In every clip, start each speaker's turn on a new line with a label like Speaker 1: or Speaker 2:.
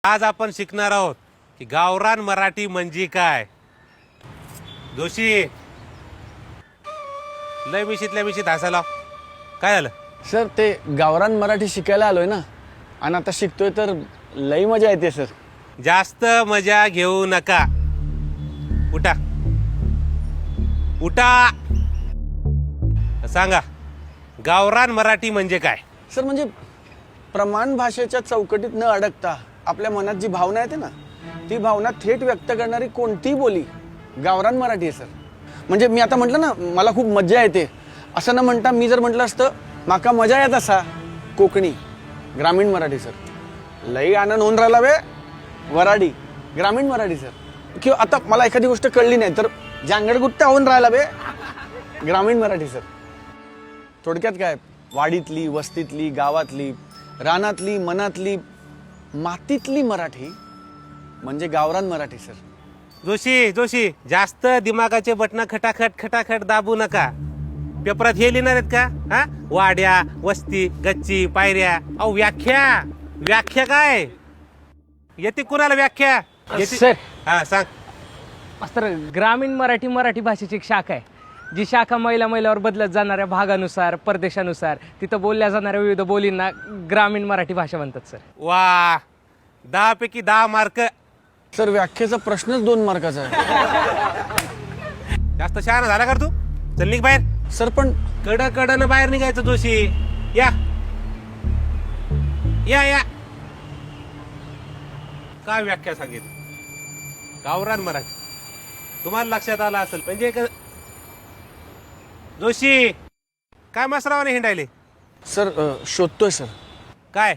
Speaker 1: आज आपण शिकणार आहोत की गावरान मराठी म्हणजे काय. जोशी लय मिशीतल्या मिशीत हसायला काय झालं.
Speaker 2: सर ते गावरान मराठी शिकायला आलोय ना, आणि आता शिकतोय तर लई मजा येते सर.
Speaker 1: जास्त मजा घेऊ नका. उठा उठा. सांगा गावरान मराठी म्हणजे काय.
Speaker 2: सर म्हणजे प्रमाण भाषेच्या चौकटीत न अडकता आपल्या मनात जी भावना येते ना, ती भावना थेट व्यक्त करणारी कोणतीही बोली गावरान मराठी आहे सर. म्हणजे मी आता म्हटलं ना मला खूप मजा येते, असं न म्हणता मी जर म्हटलं असतं माका मजा येत असा, कोकणी ग्रामीण मराठी सर. लई आनंद होऊन राहिला बे वराडी ग्रामीण मराठी सर. किंवा आता मला एखादी गोष्ट कळली नाही तर जांगडगुट्टा होऊन राहिला बे ग्रामीण मराठी सर. थोडक्यात काय, वाडीतली, वस्तीतली, गावातली, रानातली, मनातली, मातीतली मराठी म्हणजे गावरान मराठी सर.
Speaker 1: जोशी जोशी जास्त दिमागाचे बटन खटाखट खटाखट दाबू नका. पेपरात हे लिहिणार आहेत का. हा वाड्या वस्ती गच्ची पायऱ्या. अहो व्याख्या व्याख्या काय येते कुणाला व्याख्या येते?
Speaker 3: सर
Speaker 1: हा सांग.
Speaker 3: मास्तर, ग्रामीण मराठी मराठी भाषेची एक शाखा आहे, जी शाखा मैलावर बदलत जाणाऱ्या भागानुसार परदेशानुसार तिथं बोलल्या जाणाऱ्या विविध बोलींना ग्रामीण मराठी भाषा म्हणतात सर.
Speaker 1: वा 10 पैकी 10 मार्क.
Speaker 2: सर व्याख्येचा प्रश्नच 2 मार्काचा आहे.
Speaker 1: जास्त शहाणा झाला का तू. चल निघ बाहेर.
Speaker 2: सर पण
Speaker 1: कडनं बाहेर निघायचं. जोशी या या या. काय व्याख्या सांगितली गावरान मराठी तुम्हाला लक्षात आला असेल म्हणजे जोशी काय मसरावाने हिंडायले.
Speaker 2: सर शोधतोय सर
Speaker 1: काय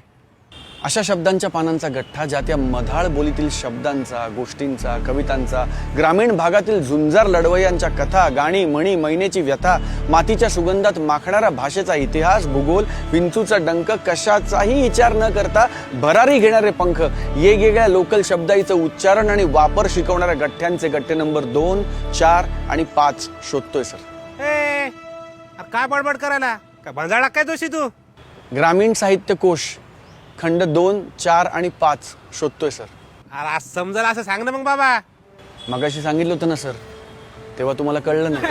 Speaker 2: अशा शब्दांच्या पानांचा गठ्ठा, ज्या त्या मधाळ बोलीतील शब्दांचा, गोष्टींचा, कवितांचा, ग्रामीण भागातील झुंजार लढवयांच्या कथा, गाणी, म्हणी, मैनेची व्यथा, मातीच्या सुगंधात माखणारा भाषेचा इतिहास, भूगोल, विंचूचा डंक, कशाचाही विचार न करता भरारी घेणारे पंख, वेगवेगळ्या लोकल शब्दांचं उच्चारण आणि वापर शिकवणाऱ्या गठ्ठ्यांचे गठ्ठे नंबर 2, 4 आणि 5 शोधतोय सर.
Speaker 1: ए काय बडबड करायला काय भांजाळा काय जोशी तू.
Speaker 2: ग्रामीण साहित्य कोश खंड 2, 4 आणि 5 शोधतोय सर.
Speaker 1: अरे आज समजलं असं सांग ना मग बाबा.
Speaker 2: मगाशी सांगितलं होतं ना सर, तेव्हा तुम्हाला कळलं नाही.